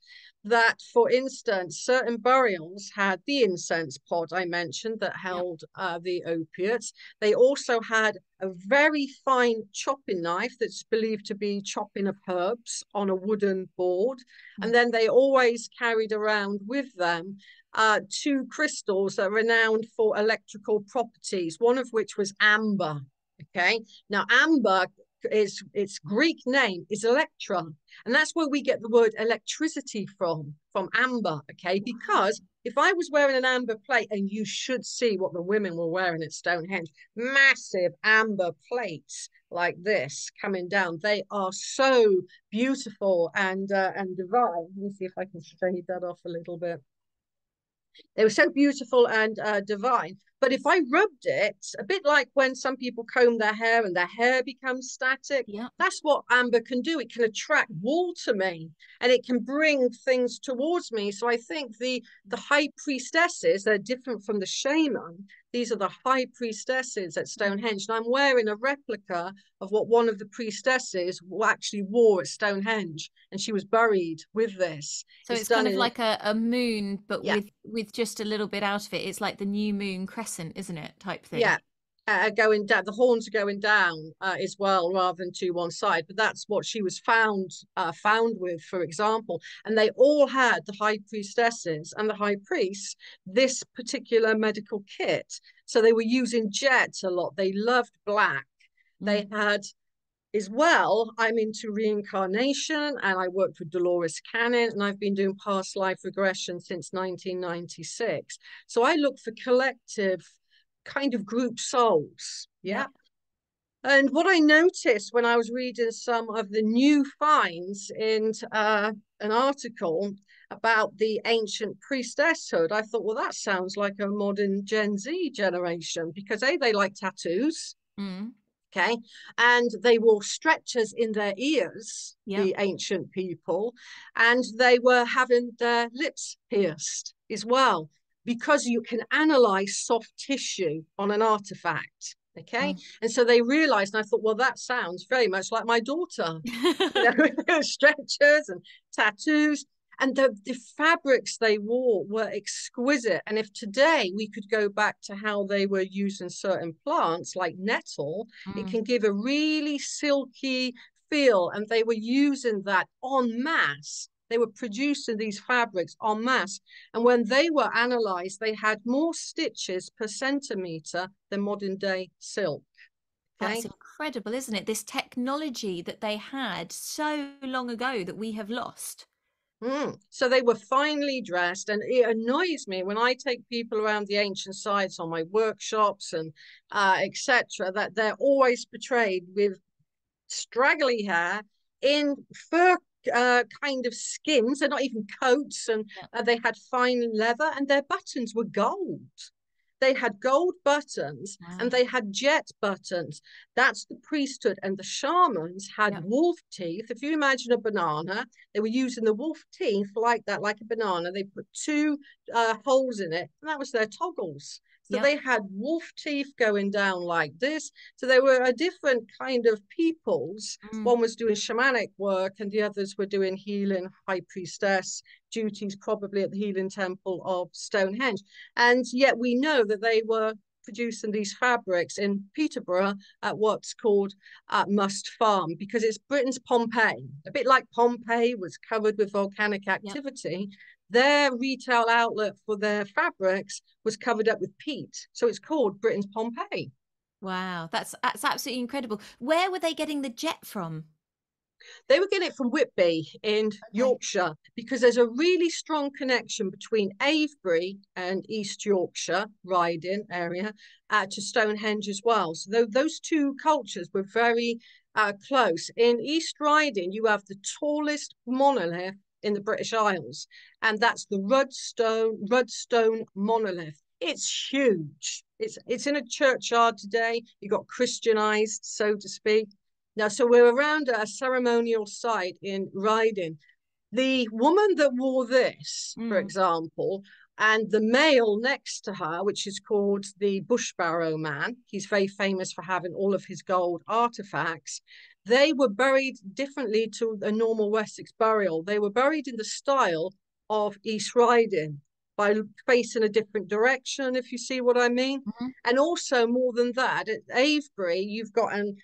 Speaker 2: that, for instance, certain burials had the incense pot I mentioned that
Speaker 1: Yep.
Speaker 2: held the opiates. They also had a very fine chopping knife that's believed to be chopping of herbs on a wooden board. And then they always carried around with them two crystals that are renowned for electrical properties, one of which was amber. Okay, now amber is its Greek name is Electra, and that's where we get the word electricity from amber. Okay, because if I was wearing an amber plate, and you should see what the women were wearing at Stonehenge, massive amber plates like this coming down. They are so beautiful and divine. Let me see if I can shade that off a little bit. They were so beautiful and divine. But if I rubbed it, a bit like when some people comb their hair and their hair becomes static,
Speaker 1: Yeah.
Speaker 2: that's what amber can do. It can attract wool to me and it can bring things towards me. So I think the high priestesses, they're different from the shaman. These are the high priestesses at Stonehenge. And I'm wearing a replica of what one of the priestesses actually wore at Stonehenge. And she was buried with this.
Speaker 1: So
Speaker 2: It's
Speaker 1: it's kind
Speaker 2: done
Speaker 1: of
Speaker 2: in,
Speaker 1: like a moon, but
Speaker 2: yeah,
Speaker 1: with just a little bit out of it. It's like the new moon crescent, isn't it? Type thing.
Speaker 2: yeah, going down. The horns are going down as well, rather than to one side. But that's what she was found with, for example. And they all had the high priestesses and the high priests this particular medical kit. So they were using jet a lot. They loved black.
Speaker 1: Mm.
Speaker 2: They had as well, I'm into reincarnation and I worked with Dolores Cannon and I've been doing past life regression since 1996. So I look for collective kind of group souls.
Speaker 1: Yeah.
Speaker 2: Yeah. And what I noticed when I was reading some of the new finds in an article about the ancient priestesshood, I thought, well, that sounds like a modern Gen Z generation because A, they like tattoos.
Speaker 1: Mm.
Speaker 2: Okay. And they wore stretchers in their ears,
Speaker 1: Yeah.
Speaker 2: the ancient people, and they were having their lips pierced as well, because you can analyze soft tissue on an artifact. Okay.
Speaker 1: Mm.
Speaker 2: And so they realized, and I thought, well, that sounds very much like my daughter, you know, stretchers and tattoos. And the fabrics they wore were exquisite. And if today we could go back to how they were using certain plants like nettle, it
Speaker 1: Mm.
Speaker 2: can give a really silky feel. And they were using that en masse. They were producing these fabrics en masse. And when they were analyzed, they had more stitches per centimeter than modern day silk. Okay.
Speaker 1: That's incredible, isn't it? This technology that they had so long ago that we have lost.
Speaker 2: So they were finely dressed, and it annoys me when I take people around the ancient sites on my workshops and etc. That they're always portrayed with straggly hair in fur kind of skins. They're not even coats, and
Speaker 1: Yeah.
Speaker 2: they had fine leather, and their buttons were gold. They had gold buttons and
Speaker 1: Wow.
Speaker 2: they had jet buttons. That's the priesthood. And the shamans had
Speaker 1: Yeah.
Speaker 2: wolf teeth. If you imagine a banana, they were using the wolf teeth like that, like a banana. They put two holes in it, and that was their toggles. So
Speaker 1: Yeah.
Speaker 2: they had wolf teeth going down like this. So they were a different kind of peoples.
Speaker 1: Mm.
Speaker 2: One was doing shamanic work, and the others were doing healing, high priestess duties, probably at the healing temple of Stonehenge. And yet we know that they were producing these fabrics in Peterborough at what's called Must Farm, because it's Britain's Pompeii. A bit like Pompeii was covered with volcanic
Speaker 1: Yeah.
Speaker 2: activity, their retail outlet for their fabrics was covered up with peat. So it's called Britain's Pompeii.
Speaker 1: Wow. That's absolutely incredible. Where were they getting the jet from?
Speaker 2: They were getting it from Whitby in
Speaker 1: Okay.
Speaker 2: Yorkshire because there's a really strong connection between Avebury and East Yorkshire, Riding area, to Stonehenge as well. So those two cultures were very close. In East Riding, you have the tallest monolith in the British Isles, and that's the Rudstone monolith. It's huge. It's in a churchyard today. It got Christianized, so to speak. Now, so we're around a ceremonial site in Riding. The woman that wore this, for
Speaker 1: Mm.
Speaker 2: example, and the male next to her, which is called the Bush Barrow Man, he's very famous for having all of his gold artifacts. They were buried differently to a normal Wessex burial. They were buried in the style of East Riding by facing a different direction, if you see what I mean.
Speaker 1: Mhm.
Speaker 2: And also, more than that, at Avebury, you've got a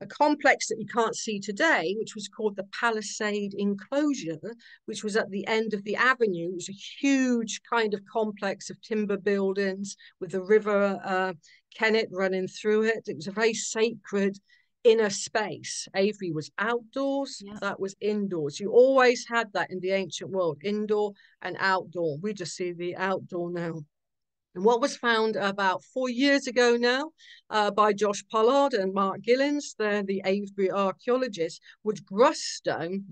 Speaker 2: complex that you can't see today, which was called the Palisade Enclosure, which was at the end of the avenue. It was a huge kind of complex of timber buildings with the river Kennet running through it. It was a very sacred inner space. Avery was outdoors,
Speaker 1: Yeah.
Speaker 2: that was indoors. You always had that in the ancient world, indoor and outdoor. We just see the outdoor now. And what was found about 4 years ago now by Josh Pollard and Mark Gillens, they're the Avebury archaeologists, was gruststone,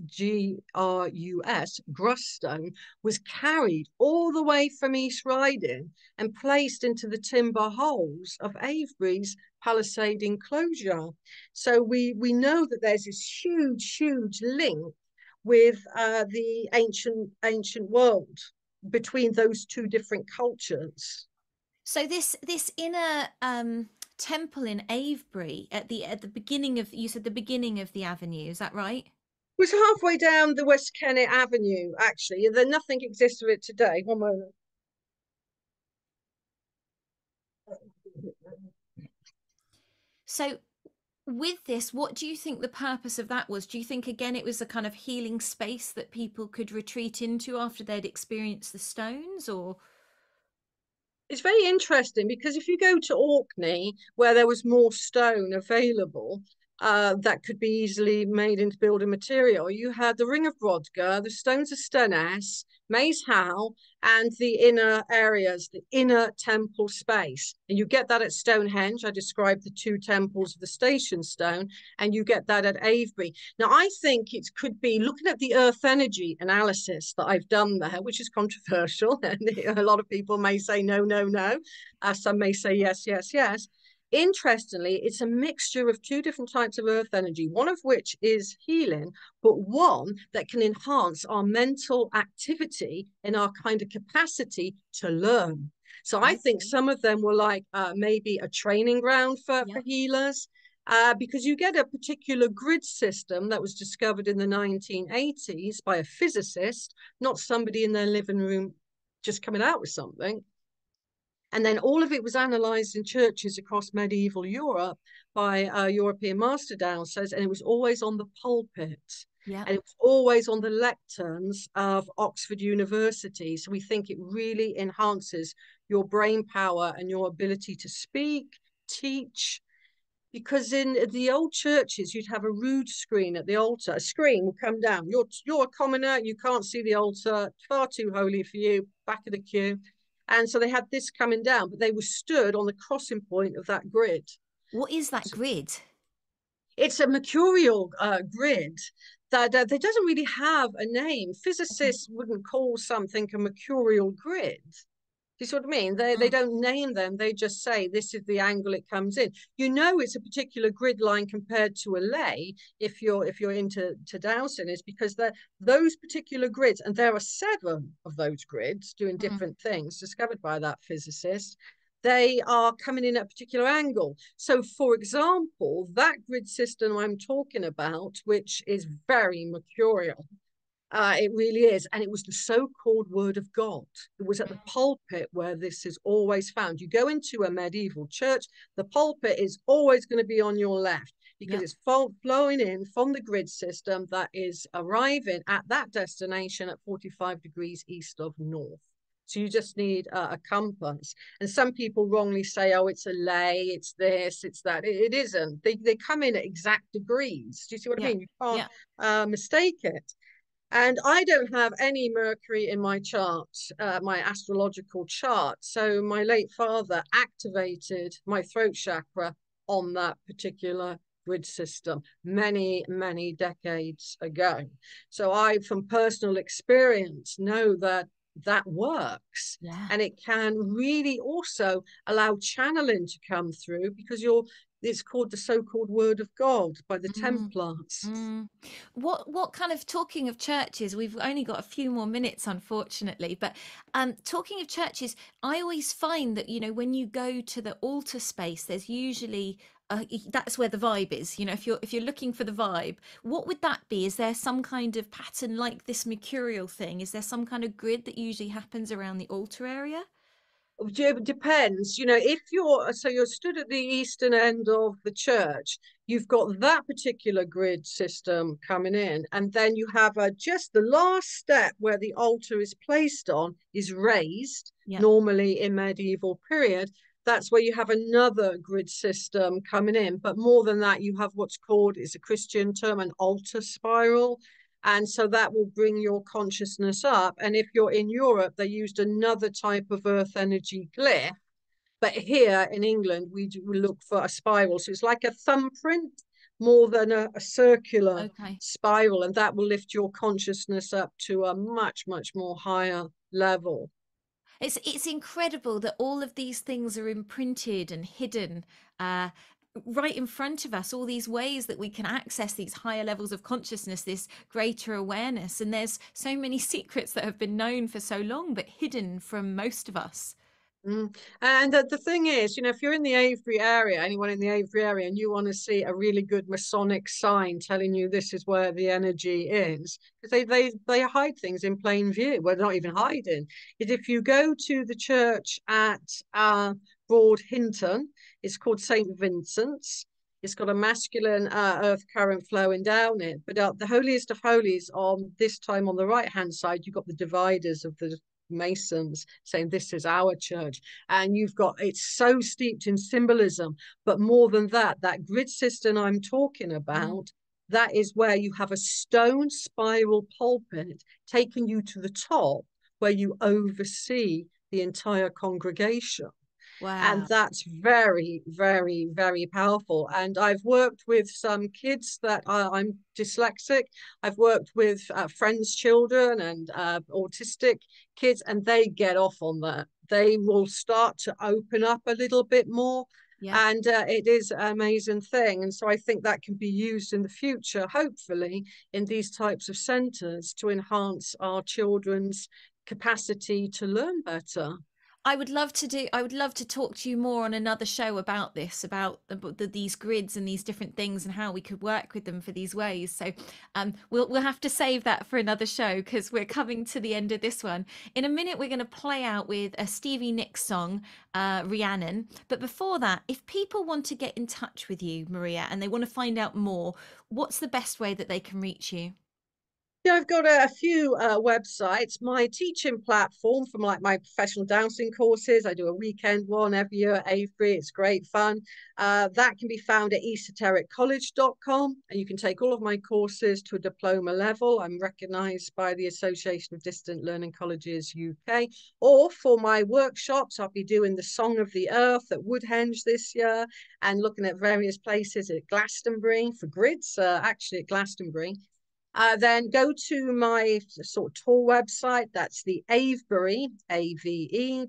Speaker 2: Grus, gruststone, was carried all the way from East Riding and placed into the timber holes of Avebury's palisade enclosure. So we know that there's this huge link with the ancient world between those two different cultures.
Speaker 1: So this inner temple in Avebury at the beginning of, you said the beginning of the avenue, is that right?
Speaker 2: It was halfway down the West Kennet Avenue, actually. There nothing exists of it today. One moment.
Speaker 1: So with this, what do you think the purpose of that was? Do you think again it was a kind of healing space that people could retreat into after they'd experienced the stones, or
Speaker 2: It's very interesting because if you go to Orkney, where there was more stone available, that could be easily made into building material, you had the Ring of Brodgar, the Stones of Stoness, Maze Howe, and the inner areas, the inner temple space. And you get that at Stonehenge. I described the two temples of the Station Stone, and you get that at Avebury. Now, I think it could be looking at the earth energy analysis that I've done there, which is controversial. And a lot of people may say no, no, no. Some may say yes, yes, yes. Interestingly, it's a mixture of two different types of earth energy, one of which is healing, but one that can enhance our mental activity and our kind of capacity to learn. So I think
Speaker 1: okay,
Speaker 2: some of them were like maybe a training ground for
Speaker 1: yeah.
Speaker 2: healers. Because you get a particular grid system that was discovered in the 1980s by a physicist, not somebody in their living room just coming out with something. And then all of it was analysed in churches across medieval Europe by European master dowsers, and it was always on the pulpit.
Speaker 1: Yeah.
Speaker 2: And it was always on the lecterns of Oxford University. So we think it really enhances your brain power and your ability to speak, teach, because in the old churches you'd have a rood screen at the altar. A screen will come down. You're a commoner, you can't see the altar, far too holy for you, back of the queue. And so they had this coming down, but they were stood on the crossing point of that grid.
Speaker 1: What is that
Speaker 2: So
Speaker 1: grid?
Speaker 2: it's a mercurial grid that doesn't really have a name.
Speaker 1: Okay.
Speaker 2: Physicists wouldn't call something a mercurial grid. Do you see what I mean? They
Speaker 1: Mm,
Speaker 2: don't name them. They just say this is the angle it comes in. You know it's a particular grid line compared to a lay if you're into dowsing, is because those particular grids, and there are 7 of those grids doing
Speaker 1: mm,
Speaker 2: different things discovered by that physicist. They are coming in at a particular angle. So, for example, that grid system I'm talking about, which is very mercurial, it really is. And it was the so-called word of God. It was at the pulpit where this is always found. You go into a medieval church, the pulpit is always going to be on your left because
Speaker 1: yep.
Speaker 2: it's flowing in from the grid system that is arriving at that destination at 45 degrees east of north. So you just need a compass. And some people wrongly say, oh, it's a lay, it's this, it's that. It isn't. They come in at exact degrees. Do you see what I
Speaker 1: Yeah.
Speaker 2: mean? You can't
Speaker 1: Yeah.
Speaker 2: mistake it. And I don't have any Mercury in my chart, my astrological chart. So my late father activated my throat chakra on that particular grid system many decades ago. So I, from personal experience, know that that works.
Speaker 1: Yeah.
Speaker 2: And it can really also allow channeling to come through because it's called the so-called word of God by the
Speaker 1: Mm,
Speaker 2: Templars.
Speaker 1: mm. What kind of, talking of churches, we've only got a few more minutes, unfortunately, but talking of churches, I always find that, when you go to the altar space, there's usually that's where the vibe is. If you're looking for the vibe, what would that be? Is there some kind of pattern like this mercurial thing? Is there some kind of grid that usually happens around the altar area?
Speaker 2: It depends, if you're stood at the eastern end of the church, you've got that particular grid system coming in, and then you have just the last step where the altar is placed on is raised,
Speaker 1: Yeah.
Speaker 2: normally in medieval period. That's where you have another grid system coming in, but more than that, you have what's called, it's a Christian term, an altar spiral. And so that will bring your consciousness up. And if you're in Europe, they used another type of earth energy glyph. But here in England, we look for a spiral. So it's like a thumbprint more than a circular
Speaker 1: Okay.
Speaker 2: spiral. And that will lift your consciousness up to a much, much more higher level.
Speaker 1: It's incredible that all of these things are imprinted and hidden uh, right in front of us. All these ways that we can access these higher levels of consciousness, this greater awareness, and there's so many secrets that have been known for so long but hidden from most of us.
Speaker 2: Mm. And the thing is, if you're in the Avebury area, anyone in the Avebury area, and you want to see a really good Masonic sign telling you this is where the energy is, because they hide things in plain view. Well, they're not even hiding. Is if you go to the church at Broad Hinton, it's called St. Vincent's. It's got a masculine earth current flowing down it. But the holiest of holies, on this time on the right hand side, you've got the dividers of the Masons saying this is our church, and you've got it's so steeped in symbolism. But more than that, that grid system I'm talking
Speaker 1: Mm.
Speaker 2: about, that is where you have a stone spiral pulpit taking you to the top where you oversee the entire congregation. And
Speaker 1: Wow.
Speaker 2: that's very, very, very powerful. And I've worked with some kids that I'm dyslexic. I've worked with friends' children and autistic kids, and they get off on that. They will start to open up a little bit more.
Speaker 1: Yeah.
Speaker 2: And it is an amazing thing. And so I think that can be used in the future, hopefully, in these types of centres to enhance our children's capacity to learn better.
Speaker 1: I would love to talk to you more on another show about this, about these grids and these different things and how we could work with them for these ways. So we'll have to save that for another show because we're coming to the end of this one. In a minute, we're going to play out with a Stevie Nicks song, Rhiannon. But before that, if people want to get in touch with you, Maria, and they want to find out more, what's the best way that they can reach you?
Speaker 2: Yeah, I've got a few websites. My teaching platform from like my professional dancing courses. I do a weekend one every year at Avebury. It's great fun. That can be found at esotericcollege.com. And you can take all of my courses to a diploma level. I'm recognised by the Association of Distant Learning Colleges UK. Or for my workshops, I'll be doing the Song of the Earth at Woodhenge this year and looking at various places at Glastonbury for grids, actually at Glastonbury. Then go to my sort of tour website. That's the Avebury, Avebury, the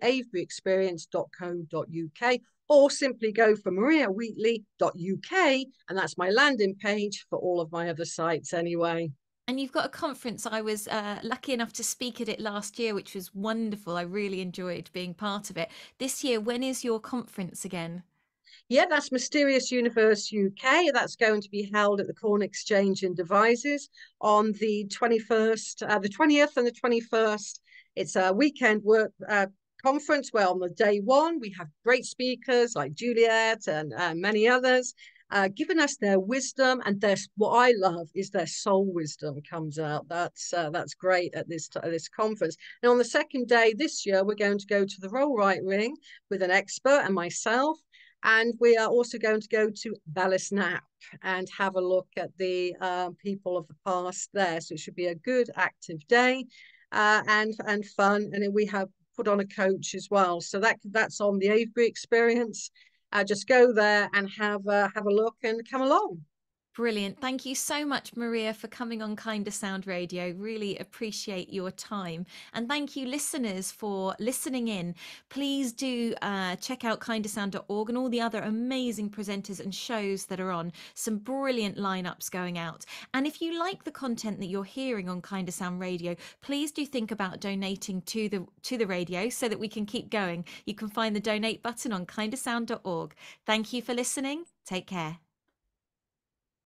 Speaker 2: aveburyexperience.co.uk, or simply go for mariawheatley.uk, and that's my landing page for all of my other sites anyway.
Speaker 1: And you've got a conference. I was lucky enough to speak at it last year, which was wonderful. I really enjoyed being part of it. This year, when is your conference again?
Speaker 2: Yeah, that's Mysterious Universe UK. That's going to be held at the Corn Exchange in Devizes on the 21st, the 20th and the 21st. It's a weekend work conference where on the day one, we have great speakers like Juliette and many others. Giving us their wisdom, and their what I love is their soul wisdom comes out. That's great at this conference. And on the second day this year, we're going to go to the Roll Right Ring with an expert and myself, and we are also going to go to Ballisnap and have a look at the people of the past there. So it should be a good active day and fun. And we have put on a coach as well. So that's on the Avebury experience. Just go there and have a look and come along.
Speaker 1: Brilliant. Thank you so much, Maria, for coming on Kinder Sound Radio. Really appreciate your time. And thank you, listeners, for listening in. Please do check out kindersound.org and all the other amazing presenters and shows that are on. Some brilliant lineups going out. And if you like the content that you're hearing on Kinder Sound Radio, please do think about donating to the radio so that we can keep going. You can find the donate button on kindersound.org. Thank you for listening. Take care.